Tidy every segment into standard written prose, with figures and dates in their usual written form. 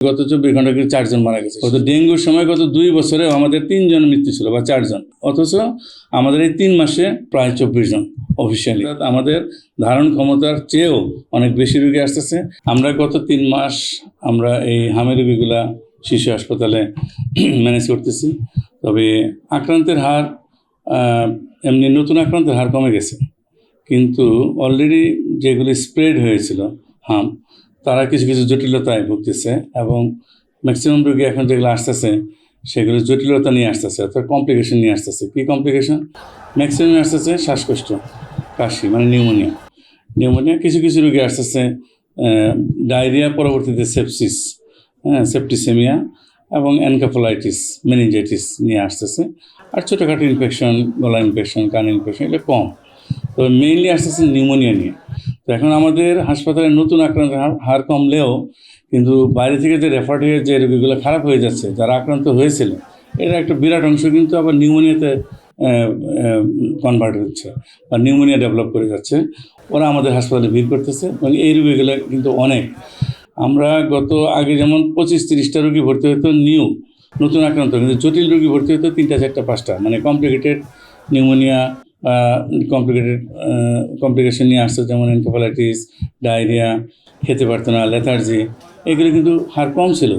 গত 24 ঘন্টা কিন্তু 4 জন মারা গেছে। গত ডেঙ্গুর সময় গত 2 বছরে আমাদের 3 জন মৃত্যু ছিল বা 4 জন, অথচ আমাদের এই 3 মাসে প্রায় 24 জন অফিসিয়ালি। আমাদের ধারণ ক্ষমতার চেয়েও অনেক বেশি রোগী আসতেছে। আমরা গত 3 মাস আমরা এই হামের রোগীগুলা শিশু হাসপাতালে ম্যানেজ করতেছি। তবে আক্রান্তের হার এমনি নতুন আক্রান্তের হার কমে গেছে, কিন্তু অলরেডি যেগুলি স্প্রেড হয়েছিল হাম, তারা কিছু কিছু জটিলতায় ভুগতেছে এবং ম্যাক্সিমাম রোগী এখন যেগুলো আসতেছে সেগুলো জটিলতা নিয়ে আসতেছে, অর্থাৎ কমপ্লিকেশন নিয়ে আসতেছে। কী কমপ্লিকেশন? ম্যাক্সিমাম আসতেছে শ্বাসকষ্ট, কাশি মানে নিউমোনিয়া। কিছু কিছু রোগী আসতেছে ডায়রিয়া, পরবর্তীতে সেপসিস, সেপ্টিসেমিয়া এবং এনকেফালাইটিস, মেনিনজাইটিস নিয়ে আসতেছে। আর ছোটোখাটো ইনফেকশন, গলা ইনফেকশন, কান ইনফেকশন, এটা কম। তো মেইনলি আসতেছে নিউমোনিয়া নিয়ে। তো এখন আমাদের হাসপাতালে নতুন আক্রান্তের হার কমলেও কিন্তু বাইরে থেকে যে রেফার্ড হয়ে যে রোগীগুলো খারাপ হয়ে যাচ্ছে, যারা আক্রান্ত হয়েছিল, এর একটা বিরাট অংশ কিন্তু আবার নিউমোনিয়াতে কনভার্ট হচ্ছে বা নিউমোনিয়া ডেভেলপ করে যাচ্ছে। ওরা আমাদের হাসপাতালে ভিড় করতেছে এবং এই রোগীগুলো কিন্তু অনেক। আমরা আগে যেমন 25-30টা রোগী ভর্তি হতো নতুন আক্রান্ত, কিন্তু জটিল রোগী ভর্তি হতো 3টা 4টা 5টা, মানে কমপ্লিকেটেড নিউমোনিয়া, কমপ্লিকেশন নিয়ে আসছে, যেমন এনকেফালাইটিস, ডায়রিয়া, খেতে পারতো না, লেথার্জি, এগুলো কিন্তু হার কম ছিল।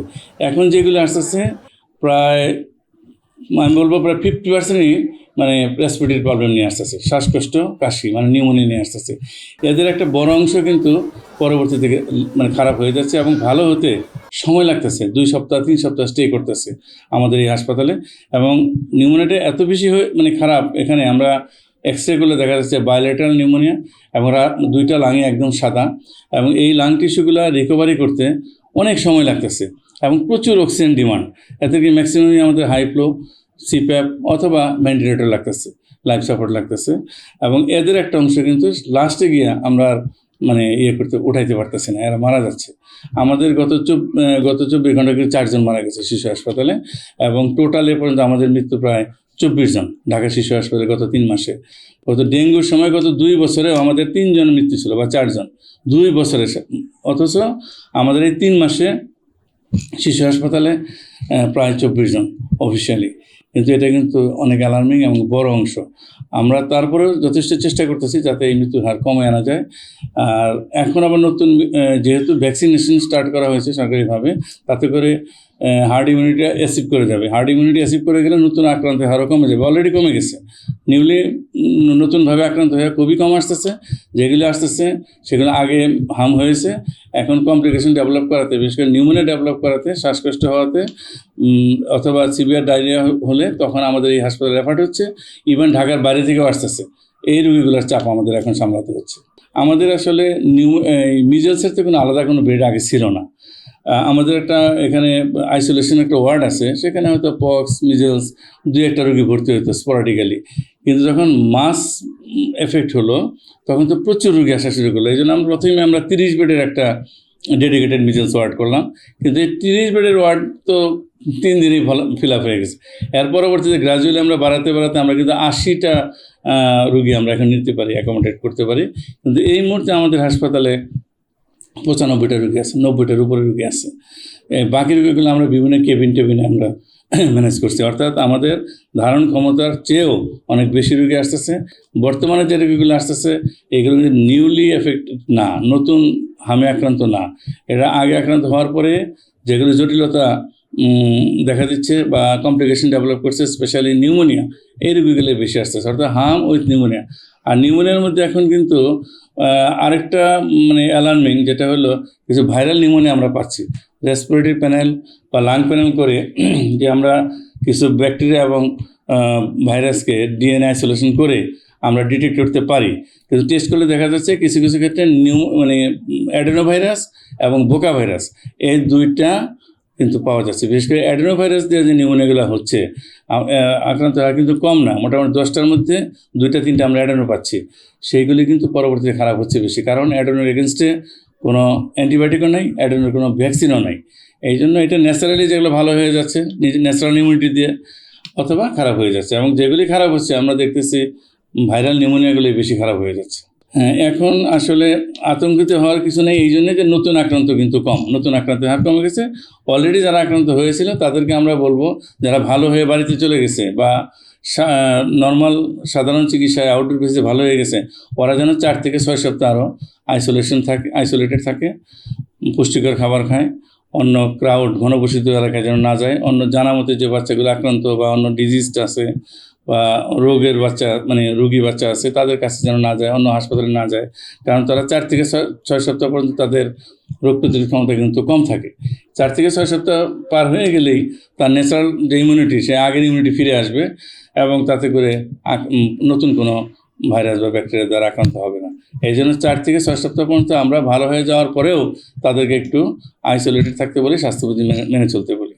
এখন যেগুলো আসতেছে প্রায় আমি বলবো প্রায় 50%ই মানে রেসপিরেটরি প্রবলেম নিয়ে আসতেছে, শ্বাসকষ্ট, কাশি মানে নিউমোনিয়া নিয়ে আসতেছে। এদের একটা বড় অংশ কিন্তু পরবর্তী থেকে মানে খারাপ হয়ে যাচ্ছে এবং ভালো হতে সময় লাগতেছে, 2 সপ্তাহ 3 সপ্তাহ স্টে করতেছে আমাদের এই হাসপাতালে। এবং নিউমোনিয়াটা এত বেশি মানে খারাপ, এখানে আমরা এক্সরে করলে দেখা যাচ্ছে বায়োলেটারাল নিউমোনিয়া এবং 2টা লাঙে একদম সাদা, এবং এই লাং টিস্যুগুলো রিকভারি করতে অনেক সময় লাগতেছে এবং প্রচুর অক্সিজেন ডিমান্ড। এতে কি ম্যাক্সিমামই আমাদের হাই ফ্লো, সিপ্যাপ অথবা ভেন্টিলেটর লাগতেছে, লাইফ সাপোর্ট লাগতেছে। এবং এদের একটা অংশ কিন্তু লাস্টে গিয়ে আমরা মানে উঠাইতে পারতেছি না, এরা মারা যাচ্ছে। আমাদের গত 24 ঘন্টা কিন্তু 4 জন মারা গেছে শিশু হাসপাতালে, এবং টোটাল এ পর্যন্ত আমাদের মৃত্যু প্রায় 24 জন ঢাকা শিশু হাসপাতালে গত 3 মাসে। গত ডেঙ্গুর সময় গত 2 বছরেও আমাদের 3 জন মৃত্যু ছিল বা 4 জন 2 বছরে, অথচ আমাদের এই 3 মাসে শিশু হাসপাতালে প্রায় 24 জন অফিসিয়ালি। কিন্তু এটা কিন্তু অনেক অ্যালার্মিং এবং বড় অংশ। আমরা তারপরেও যথেষ্ট চেষ্টা করতেছি যাতে এই মৃত্যুর হার কমে আনা যায়। আর এখন আবার নতুন যেহেতু ভ্যাকসিনেশন স্টার্ট করা হয়েছে সরকারিভাবে, তাতে করে হার্ড ইমিউনিটি অ্যাচিভ করে যাবে। হার্ড ইমিউনিটি অ্যাচিভ করে গেলে নতুন আক্রান্তের হারও কমে যাবে, অলরেডি কমে গেছে। নতুনভাবে আক্রান্ত হয়ে খুবই কম আসতেছে, যেগুলো আসতেছে সেগুলো আগে হাম হয়েছে, এখন কমপ্লিকেশন ডেভেলপ করাতে, বিশেষ করে নিউমোনিয়া ডেভেলপ করাতে, শ্বাসকষ্ট হওয়াতে অথবা সিভিয়ার ডায়রিয়া হলে তখন আমাদের এই হাসপাতালে রেফার হচ্ছে। ইভেন ঢাকার বাইরে থেকেও আসতেছে। এই রোগীগুলোর চাপ আমাদের এখন সামলাতে হচ্ছে। আমাদের আসলে মিজেলসের তো কোনো আলাদা কোনো বেড আগে ছিল না। আমাদের একটা এখানে আইসোলেশন একটা ওয়ার্ড আছে, সেখানে হয়তো পক্স, মিজেলস 2-1টা রোগী ভর্তি হতো স্পোরাডিক্যালি। কিন্তু যখন মাস এফেক্ট হলো তখন তো প্রচুর রোগী আসা শুরু করলো। এই জন্য প্রথমে আমরা 30 বেডের একটা ডেডিকেটেড মিজেলস ওয়ার্ড করলাম, কিন্তু এই 30 বেডের ওয়ার্ড তো 3 দিনেই ফিল আপ হয়ে গেছে। এর পরবর্তীতে গ্রাজুয়ালি আমরা বাড়াতে আমরা কিন্তু 80টা রোগী আমরা এখন নিতে পারি, অ্যাকোমোডেট করতে পারি। কিন্তু এই মুহূর্তে আমাদের হাসপাতালে 95টা রোগী আছে, 90টার উপরে রোগী আছে। বাকি রোগীগুলো আমরা বিভিন্ন কেবিনে আমরা ম্যানেজ করছি, অর্থাৎ আমাদের ধারণ ক্ষমতার চেয়েও অনেক বেশি রোগী আসতেছে। বর্তমানে যে রোগীগুলো আসতেছে এগুলো নিউলি এফেক্টেড না, নতুন হামে আক্রান্ত না, এরা আগে আক্রান্ত হওয়ার পরে যেগুলো জটিলতা দেখা দিচ্ছে বা কমপ্লিকেশন ডেভেলপ করছে, স্পেশালি নিউমোনিয়া, এই রোগীগুলো বেশি আসতেছে, অর্থাৎ হাম উইথ নিউমোনিয়া। আর নিউমোনিয়ার মধ্যে এখন কিন্তু আরেকটা মানে অ্যালার্মিং, যেটা হলো কিছু ভাইরাল নিউমোনিয়া আমরা পাচ্ছি। রেসপিরেটরি প্যানেল বা লাং প্যানেল করে যে আমরা কিছু ব্যাকটেরিয়া এবং ভাইরাসকে ডিএনএ আইসোলেশন করে আমরা ডিটেক্ট করতে পারি, কিন্তু টেস্ট করলে দেখা যাচ্ছে কিছু কিছু ক্ষেত্রে অ্যাডেনোভাইরাস এবং বোকা ভাইরাস, এই 2টা কিন্তু পাওয়া যাচ্ছে। বিশেষ করে অ্যাডেনোভাইরাস দিয়ে যে নিউমোনিয়াগুলো হচ্ছে আক্রান্ত হার কিন্তু কম না, মোটামুটি 10টার মধ্যে 2-3টা আমরা অ্যাডেনো পাচ্ছি। সেইগুলি কিন্তু পরবর্তীতে খারাপ হচ্ছে বেশি, কারণ অ্যাডেনোর এগেনস্টে কোনো অ্যান্টিবায়োটিকও নাই, অ্যাডেনোর কোনো ভ্যাকসিনও নাই। এই জন্য এটা ন্যাচারালি যেগুলো ভালো হয়ে যাচ্ছে ন্যাচারাল ইমিউনিটি দিয়ে, অথবা খারাপ হয়ে যাচ্ছে, এবং যেগুলি খারাপ হচ্ছে আমরা দেখতেছি ভাইরাল নিউমোনিয়াগুলি বেশি খারাপ হয়ে যাচ্ছে। হ্যাঁ, এখন আসলে আতঙ্কিত হওয়ার কিছু নেই, এই জন্যে যে নতুন আক্রান্ত কিন্তু কম, নতুন আক্রান্তের হার কমে গেছে। অলরেডি যারা আক্রান্ত হয়েছিল তাদেরকে আমরা বলবো, যারা ভালো হয়ে বাড়িতে চলে গেছে বা নর্মাল সাধারণ চিকিৎসায় আউটডোর বেসিসে ভালো হয়ে গেছে, ওরা যেন 4 থেকে 6 সপ্তাহ আরও আইসোলেটেড থাকে, পুষ্টিকর খাবার খায়, অন্য ক্রাউড ঘনবসতিত এলাকায় যেন না যায়, অন্য জানা মতে যে বাচ্চাগুলো আক্রান্ত বা অন্য ডিজিজড আছে বা রোগের বাচ্চা মানে রোগী বাচ্চা আছে তাদের কাছে যেন না যায়, অন্য হাসপাতালে না যায়। কারণ তারা 4 থেকে 6 সপ্তাহ পর্যন্ত তাদের রোগ প্রতিরোধ ক্ষমতা কিন্তু কম থাকে। 4 থেকে 6 সপ্তাহ পার হয়ে গেলেই তার ন্যাচারাল যে ইমিউনিটি, সে আগের ইমিউনিটি ফিরে আসবে এবং তাতে করে নতুন কোনো ভাইরাস বা ব্যাকটেরিয়া দ্বারা আক্রান্ত হবে না। এই জন্য 4 থেকে 6 সপ্তাহ পর্যন্ত আমরা ভালো হয়ে যাওয়ার পরেও তাদেরকে একটু আইসোলেটেড থাকতে বলি, স্বাস্থ্যবিধি মেনে চলতে বলি।